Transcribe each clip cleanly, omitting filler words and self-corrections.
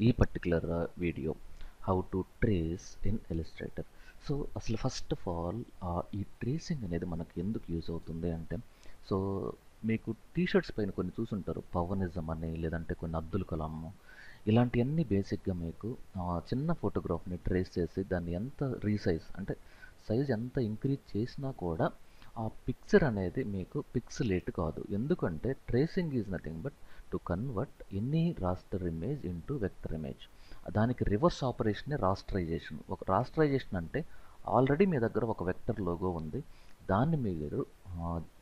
ఈ particular video how to trace in Illustrator. So అసలు first of all ఈ tracing అనేది మనకు ఎందుకు యూజ్ అవుతుంది అంటే, సో మీకు టీషర్ట్స్ పైన కొన్ని చూసుంటారు, పవనిజం అని, లేదంటే కొన్ని అబ్దుల్ కలాం, ఇలాంటివన్నీ బేసిక్గా మీకు చిన్న ఫోటోగ్రాఫ్ని ట్రేస్ చేసి దాన్ని ఎంత రీసైజ్ అంటే సైజ్ ఎంత ఇంక్రీజ్ చేసినా కూడా ఆ పిక్చర్ అనేది మీకు పిక్సలేట్ కాదు. ఎందుకంటే tracing is nothing but to convert any raster image into vector image. దానికి రివర్స్ ఆపరేషనే రాస్టరైజేషన్. ఒక రాస్టరైజేషన్ అంటే ఆల్రెడీ మీ దగ్గర ఒక వెక్టర్ లోగో ఉంది, దాన్ని మీరు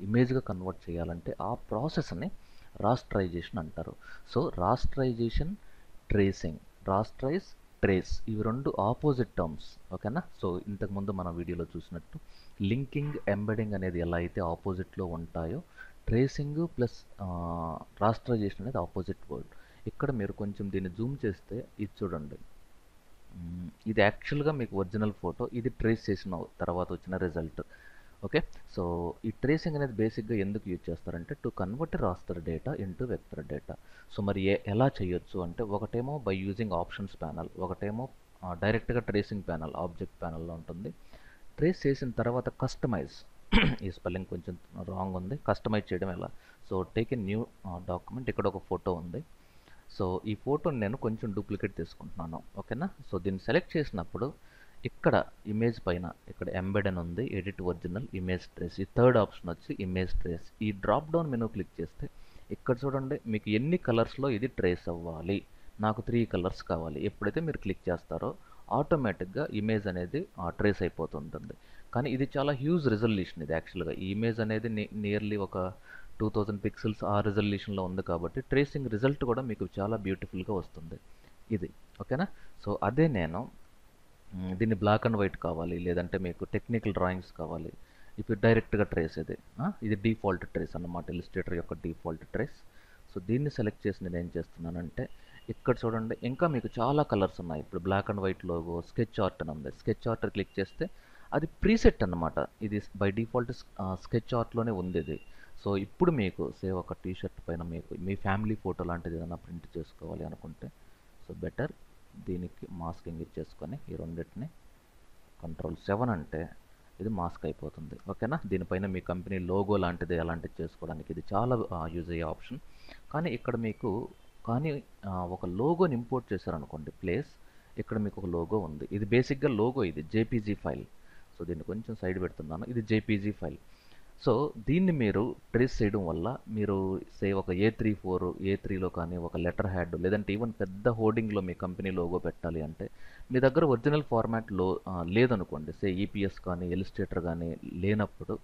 ఇమేజ్గా కన్వర్ట్ చేయాలంటే ఆ ప్రాసెస్ని రాస్టరైజేషన్ అంటారు. సో రాస్టరైజేషన్, ట్రేసింగ్, రాస్టరైజ్, ట్రేస్, ఇవి రెండు ఆపోజిట్ టర్మ్స్. ఓకేనా? సో ఇంతకుముందు మన వీడియోలో చూసినట్టు లింకింగ్, ఎంబెడింగ్ అనేది ఎలా అయితే ఆపోజిట్లో ఉంటాయో, ట్రేసింగ్ ప్లస్ రాస్టరైజేషన్ అనేది ఆపోజిట్ వర్డ్. ఇక్కడ మీరు కొంచెం దీన్ని జూమ్ చేస్తే ఇది చూడండి. ఇది యాక్చువల్గా మీకు ఒరిజినల్ ఫోటో, ఇది ట్రేస్ చేసిన తర్వాత వచ్చిన రిజల్ట్. ఓకే, సో ఈ ట్రేసింగ్ అనేది బేసిక్గా ఎందుకు యూజ్ చేస్తారంటే to convert raster data into vector data. So మరి ఎలా చేయొచ్చు అంటే, ఒకటేమో బై యూజింగ్ ఆప్షన్స్ ప్యానల్, ఒకటేమో డైరెక్ట్గా ట్రేసింగ్ ప్యానల్ ఆబ్జెక్ట్ ప్యానల్లో ఉంటుంది. ట్రేస్ చేసిన తర్వాత కస్టమైజ్, ఈ స్పెల్లింగ్ కొంచెం రాంగ్ ఉంది, కస్టమైజ్ చేయడం ఎలా? So take a new document, ఇక్కడ ఒక ఫోటో ఉంది. సో ఈ ఫోటోని నేను కొంచెం డూప్లికేట్ తీసుకుంటున్నాను. ఓకేనా? సో దీన్ని సెలెక్ట్ చేసినప్పుడు ఇక్కడ ఇమేజ్ పైన ఇక్కడ ఎంబెడ్ అని ఉంది, ఎడిట్ ఒరిజినల్, ఇమేజ్ ట్రేస్, ఈ థర్డ్ ఆప్షన్ వచ్చి ఇమేజ్ ట్రేస్. ఈ డ్రాప్ డౌన్ మెనూ క్లిక్ చేస్తే ఇక్కడ చూడండి మీకు ఎన్ని కలర్స్లో ఇది ట్రేస్ అవ్వాలి. నాకు 3 కలర్స్ కావాలి. ఎప్పుడైతే మీరు క్లిక్ చేస్తారో ఆటోమేటిక్గా ఇమేజ్ అనేది ట్రేస్ అయిపోతుంటుంది. కానీ ఇది చాలా హ్యూజ్ రిజల్యూషన్. ఇది యాక్చువల్గా ఈ ఇమేజ్ అనేది నియర్లీ ఒక 2000 పిక్సెల్స్ ఆ రిజల్యూషన్లో ఉంది కాబట్టి ట్రేసింగ్ రిజల్ట్ కూడా మీకు చాలా బ్యూటిఫుల్గా వస్తుంది ఇది. ఓకేనా? సో అదే నేను దీన్ని బ్లాక్ అండ్ వైట్ కావాలి, లేదంటే మీకు టెక్నికల్ డ్రాయింగ్స్ కావాలి, ఇప్పుడు డైరెక్ట్గా ట్రేస్ ఇది డిఫాల్ట్ ట్రేస్ అన్నమాట, ఇలిస్ట్రేటర్ యొక్క డిఫాల్ట్ ట్రేస్. సో దీన్ని సెలెక్ట్ చేసి నేను ఏం చేస్తున్నానంటే, ఇక్కడ చూడండి ఇంకా మీకు చాలా కలర్స్ ఉన్నాయి. ఇప్పుడు black and white logo, sketch art అని ఉంది. స్కెచ్ ఆర్ట్ క్లిక్ చేస్తే అది ప్రీసెట్ అన్నమాట, ఇది బై డిఫాల్ట్ స్కెచ్ ఆర్ట్లోనే ఉంది ఇది. సో ఇప్పుడు మీకు సేవ్ ఒక టీషర్ట్ పైన మీకు మీ ఫ్యామిలీ ఫోటో లాంటిది ఏదైనా ప్రింట్ చేసుకోవాలి అనుకుంటే, సో బెటర్ దీనికి మాస్కింగ్ ఇచ్చేసుకొని ఈ రెండింటిని Ctrl+7 అంటే ఇది మాస్క్ అయిపోతుంది. ఓకేనా? దీనిపైన మీ కంపెనీ లోగో లాంటిది అలాంటిది చేసుకోవడానికి ఇది చాలా యూజ్ అయ్యే ఆప్షన్. కానీ ఇక్కడ మీకు ఒక లోగోని ఇంపోర్ట్ చేశారనుకోండి, ప్లేస్ ఇక్కడ మీకు ఒక లోగో ఉంది. ఇది బేసిక్గా లోగో, ఇది జేపీజీ ఫైల్. సో దీన్ని కొంచెం సైడ్ పెడుతున్నాను, ఇది జేపీజీ ఫైల్. సో దీన్ని మీరు ట్రేస్ చేయడం వల్ల మీరు ఒక A3లో కానీ ఒక లెటర్ హ్యాడ్, లేదంటే ఈవెన్ పెద్ద హోర్డింగ్లో మీ కంపెనీ లోగో పెట్టాలి అంటే మీ దగ్గర ఒరిజినల్ ఫార్మాట్ లేదనుకోండి, ఈపీఎస్ కానీ ఇలిస్ట్రేటర్ కానీ లేనప్పుడు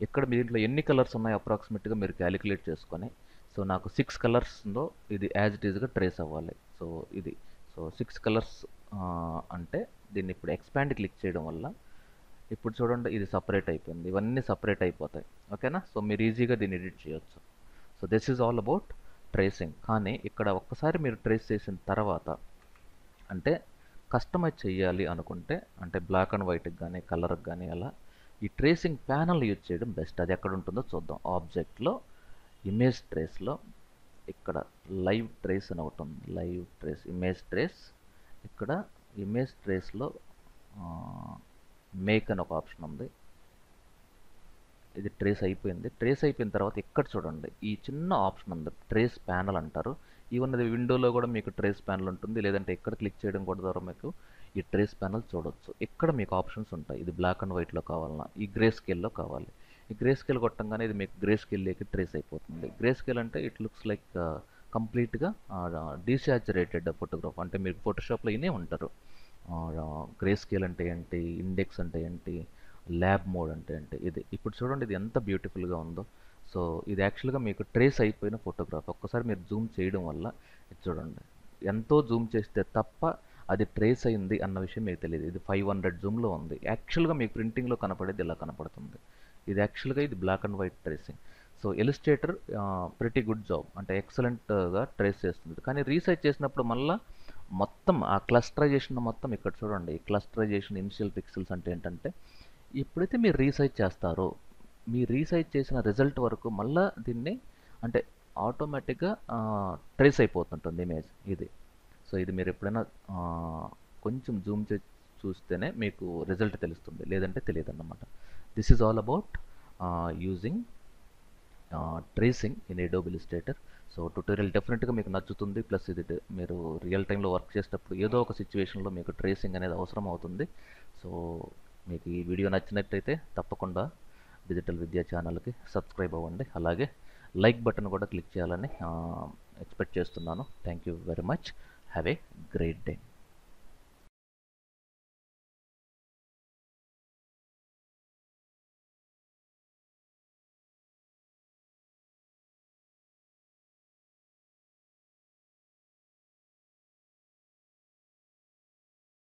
ఇక్కడ మీ దీంట్లో ఎన్ని కలర్స్ ఉన్నాయో అప్రాక్సిమేట్గా మీరు క్యాలిక్యులేట్ చేసుకొని, సో నాకు 6 కలర్స్లో ఇది యాజ్ ఇట్ ఈజ్గా ట్రేస్ అవ్వాలి. సో ఇది 6 కలర్స్ అంటే దీన్ని ఇప్పుడు ఎక్స్పాండ్ క్లిక్ చేయడం వల్ల ఇప్పుడు చూడండి ఇది సపరేట్ అయిపోయింది, ఇవన్నీ సపరేట్ అయిపోతాయి. ఓకేనా? సో మీరు ఈజీగా దీన్ని ఎడిట్ చేయొచ్చు. So this is all about tracing. కానీ ఇక్కడ ఒక్కసారి మీరు ట్రేస్ చేసిన తర్వాత అంటే కస్టమైజ్ చేయాలి అనుకుంటే, అంటే బ్లాక్ అండ్ వైట్కి కానీ కలర్కి కానీ అలా ఈ ట్రేసింగ్ ప్యానల్ యూజ్ చేయడం బెస్ట్. అది ఎక్కడ ఉంటుందో చూద్దాం. ఆబ్జెక్ట్లో ఇమేజ్ ట్రేస్లో ఇక్కడ లైవ్ ట్రేస్ అని ఒకటి ఉంది, లైవ్ ట్రేస్, ఇమేజ్ ట్రేస్. ఇక్కడ ఇమేజ్ ట్రేస్లో మేక్ అని ఒక ఆప్షన్ ఉంది. ఇది ట్రేస్ అయిపోయింది. ట్రేస్ అయిపోయిన తర్వాత ఇక్కడ చూడండి ఈ చిన్న ఆప్షన్ ఉంది, ట్రేస్ ప్యానల్ అంటారు. ఈవెన్ అది విండోలో కూడా మీకు ట్రేస్ ప్యానల్ ఉంటుంది, లేదంటే ఇక్కడ క్లిక్ చేయడం కూడా ద్వారా మీకు ఈ ట్రేస్ ప్యానల్ చూడొచ్చు. ఇక్కడ మీకు ఆప్షన్స్ ఉంటాయి, ఇది బ్లాక్ అండ్ వైట్లో కావాలన్నా, ఈ గ్రే స్కేల్లో కావాలి. ఈ గ్రే స్కేల్ కొట్టంగానే ఇది మీకు గ్రే స్కేల్లోకి ట్రేస్ అయిపోతుంది. గ్రే స్కేల్ అంటే ఇట్ లుక్స్ లైక్ కంప్లీట్గా డీసాచురేటెడ్ ఫోటోగ్రాఫ్. అంటే మీరు ఫోటోషాప్లో ఇనే ఉంటారు, గ్రే స్కేల్ అంటే ఏంటి, ఇండెక్స్ అంటే ఏంటి, ల్యాబ్ మోడ్ అంటే ఏంటి. ఇది ఇప్పుడు చూడండి ఇది ఎంత బ్యూటిఫుల్గా ఉందో. సో ఇది యాక్చువల్గా మీకు ట్రేస్ అయిపోయిన ఫోటోగ్రాఫ్. ఒక్కసారి మీరు జూమ్ చేయడం వల్ల ఇది చూడండి, ఎంతో జూమ్ చేస్తే తప్ప అది ట్రేస్ అయింది అన్న విషయం మీకు తెలియదు. ఇది 500 జూమ్లో ఉంది. యాక్చువల్గా మీకు ప్రింటింగ్లో కనపడేది ఇలా కనపడుతుంది. ఇది యాక్చువల్గా ఇది black and white tracing. So illustrator pretty good job, అంటే ఎక్సలెంట్గా ట్రేస్ చేస్తుంది. కానీ రీసైజ్ చేసినప్పుడు మళ్ళీ మొత్తం ఆ క్లస్టరైజేషన్ మొత్తం ఇక్కడ చూడండి. క్లస్టరైజేషన్ ఇనిషియల్ పిక్సెల్స్ అంటే ఏంటంటే, ఎప్పుడైతే మీరు రీసైజ్ చేస్తారో మీ రీసైజ్ చేసిన రిజల్ట్ వరకు మళ్ళీ దీన్ని అంటే ఆటోమేటిక్గా ట్రేస్ అయిపోతుంటుంది ఇమేజ్ ఇది. సో ఇది మీరు ఎప్పుడైనా కొంచెం జూమ్ చేసి చూస్తేనే మీకు రిజల్ట్ తెలుస్తుంది, లేదంటే తెలియదు అన్నమాట. This is all about using tracing in Adobe Illustrator. So tutorial డెఫినెట్గా మీకు నచ్చుతుంది. ప్లస్ ఇది మీరు రియల్ టైంలో వర్క్ చేసేటప్పుడు ఏదో ఒక సిచ్యువేషన్లో మీకు ట్రేసింగ్ అనేది అవసరం అవుతుంది. సో మీకు ఈ వీడియో నచ్చినట్టయితే తప్పకుండా డిజిటల్ విద్యా ఛానల్కి సబ్స్క్రైబ్ అవ్వండి. అలాగే లైక్ బటన్ కూడా క్లిక్ చేయాలని ఎక్స్పెక్ట్ చేస్తున్నాను. Thank you very much. Have a great day.